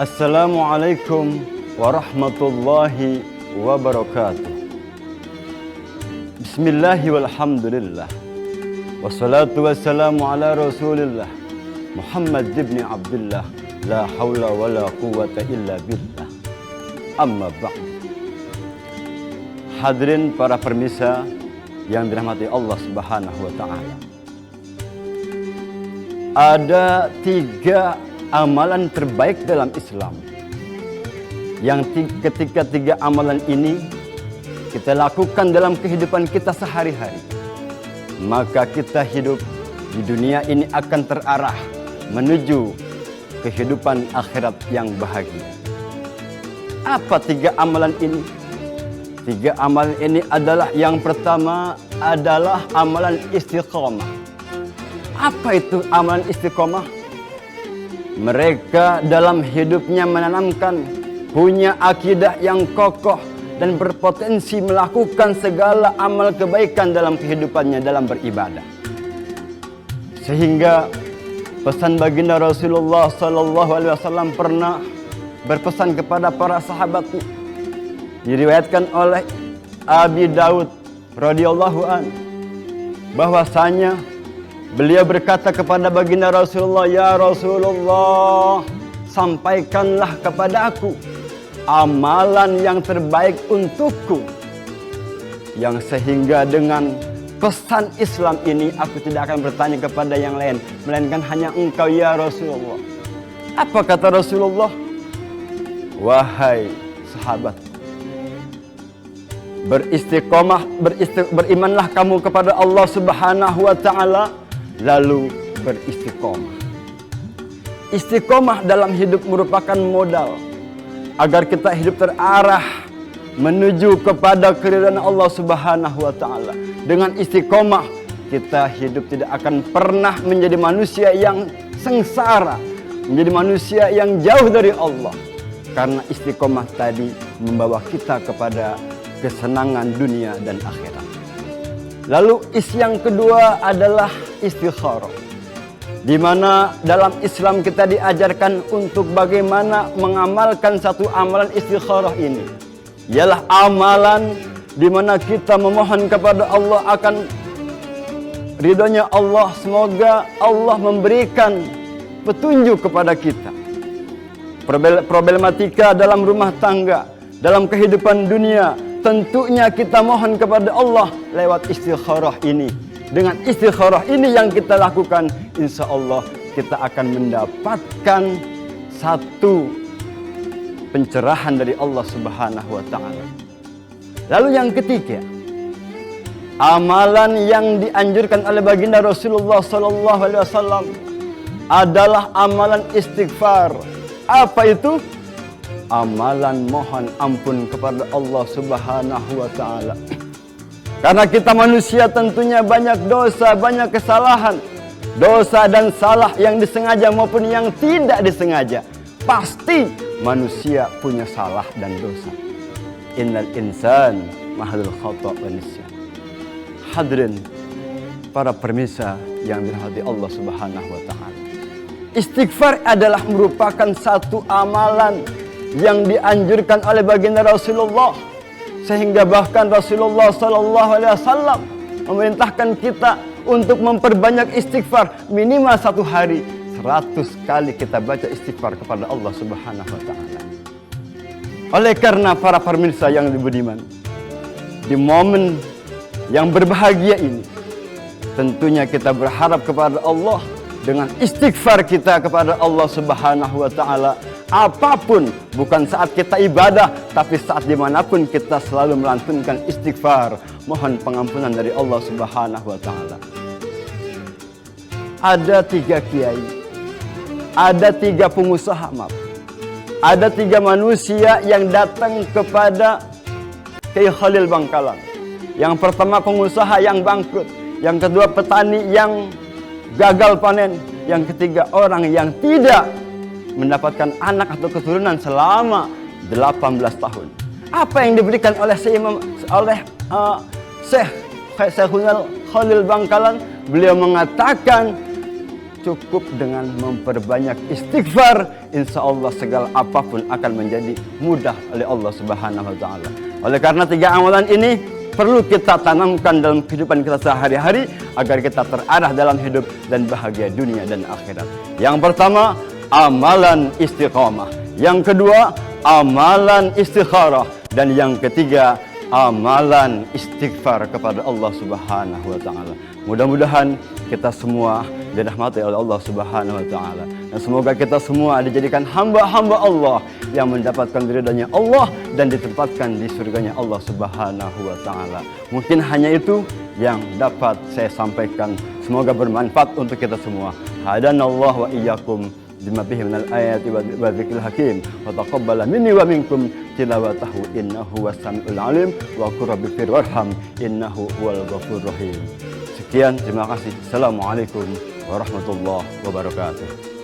Assalamualaikum warahmatullahi wabarakatuh. Bismillahi walhamdulillah. Wassalatu wassalamu ala rasulillah Muhammad ibn Abdullah. La hawla wa la quwwata illa billah. Amma ba'd. Hadirin para permisa yang dirahmati Allah Subhanahu wa ta'ala. Ada 3 amalan terbaik dalam Islam yang ketika 3 amalan ini kita lakukan dalam kehidupan kita sehari-hari, maka kita hidup di dunia ini akan terarah menuju kehidupan akhirat yang bahagia. Apa 3 amalan ini? 3 amalan ini adalah, yang pertama adalah amalan istiqomah. Apa itu amalan istiqomah? Mereka dalam hidupnya menanamkan, punya akidah yang kokoh dan berpotensi melakukan segala amal kebaikan dalam kehidupannya dalam beribadah. Sehingga pesan baginda Rasulullah SAW pernah berpesan kepada para sahabatnya. Diriwayatkan oleh Abi Daud radhiyallahu an, bahwasanya beliau berkata kepada baginda Rasulullah, "Ya Rasulullah, sampaikanlah kepada aku amalan yang terbaik untukku, yang sehingga dengan pesan Islam ini aku tidak akan bertanya kepada yang lain, melainkan hanya engkau ya Rasulullah." Apa kata Rasulullah? "Wahai sahabat, berimanlah kamu kepada Allah Subhanahu wa ta'ala, lalu beristiqomah." Istiqomah dalam hidup merupakan modal agar kita hidup terarah menuju kepada keridhaan Allah Subhanahu wa ta'ala. Dengan istiqomah kita hidup tidak akan pernah menjadi manusia yang sengsara, menjadi manusia yang jauh dari Allah, karena istiqomah tadi membawa kita kepada kesenangan dunia dan akhirat. Lalu yang kedua adalah istikharah, di mana dalam Islam kita diajarkan untuk bagaimana mengamalkan satu amalan istikharah ini. Ialah amalan di mana kita memohon kepada Allah akan ridhonya Allah. Semoga Allah memberikan petunjuk kepada kita. Problematika dalam rumah tangga, dalam kehidupan dunia, tentunya kita mohon kepada Allah lewat istikharah ini. Dengan istikharah ini yang kita lakukan, insya Allah kita akan mendapatkan satu pencerahan dari Allah Subhanahu wa ta'ala. Lalu yang ketiga, amalan yang dianjurkan oleh baginda Rasulullah SAW adalah amalan istighfar. Apa itu? Amalan mohon ampun kepada Allah Subhanahu wa ta'ala. Karena kita manusia tentunya banyak dosa, banyak kesalahan. Dosa dan salah yang disengaja maupun yang tidak disengaja. Pasti manusia punya salah dan dosa. Innal insan mahadul khata' wa nisyan. Hadirin para permisa yang dirahmati Allah Subhanahu wa ta'ala. Istighfar adalah merupakan satu amalan yang dianjurkan oleh baginda Rasulullah, sehingga bahkan Rasulullah SAW memerintahkan kita untuk memperbanyak istighfar. Minimal 1 hari 100 kali kita baca istighfar kepada Allah Subhanahu wa ta'ala. Oleh karena para pemirsa yang dibudiman, di momen yang berbahagia ini, tentunya kita berharap kepada Allah dengan istighfar kita kepada Allah Subhanahu wa ta'ala. Apapun, bukan saat kita ibadah, tapi saat dimanapun kita selalu melantunkan istighfar, mohon pengampunan dari Allah Subhanahu wa ta'ala. Ada 3 kiai, ada 3 pengusaha, ada 3 manusia yang datang kepada Kiai Khalil Bangkalan. Yang pertama pengusaha yang bangkrut, yang kedua petani yang gagal panen, yang ketiga orang yang tidak mendapatkan anak atau keturunan selama 18 tahun. Apa yang diberikan oleh Syekh Khalil Bangkalan? Beliau mengatakan cukup dengan memperbanyak istighfar, insya Allah segala apapun akan menjadi mudah oleh Allah Subhanahu wa Ta'ala. Oleh karena 3 amalan ini perlu kita tanamkan dalam kehidupan kita sehari-hari agar kita terarah dalam hidup dan bahagia dunia dan akhirat. Yang pertama, amalan istiqamah. Yang kedua, amalan istikharah. Dan yang ketiga, amalan istighfar kepada Allah Subhanahu wa Ta'ala. Mudah-mudahan kita semua dirahmati oleh Allah Subhanahu wa Ta'ala, dan semoga kita semua dijadikan hamba-hamba Allah yang mendapatkan ridhanya Allah dan ditempatkan di surganya Allah Subhanahu wa Ta'ala. Mungkin hanya itu yang dapat saya sampaikan. Semoga bermanfaat untuk kita semua. Hadanallahu wa iyyakum bima fihi minal ayati wa dzikril hakim wa taqabbala minni wa minkum tilawatahu innahu was-sami'ul alim wa qur rabbighfir warham innahu huwal ghafurur rahim. Sekian, terima kasih. Assalamualaikum warahmatullahi wabarakatuh.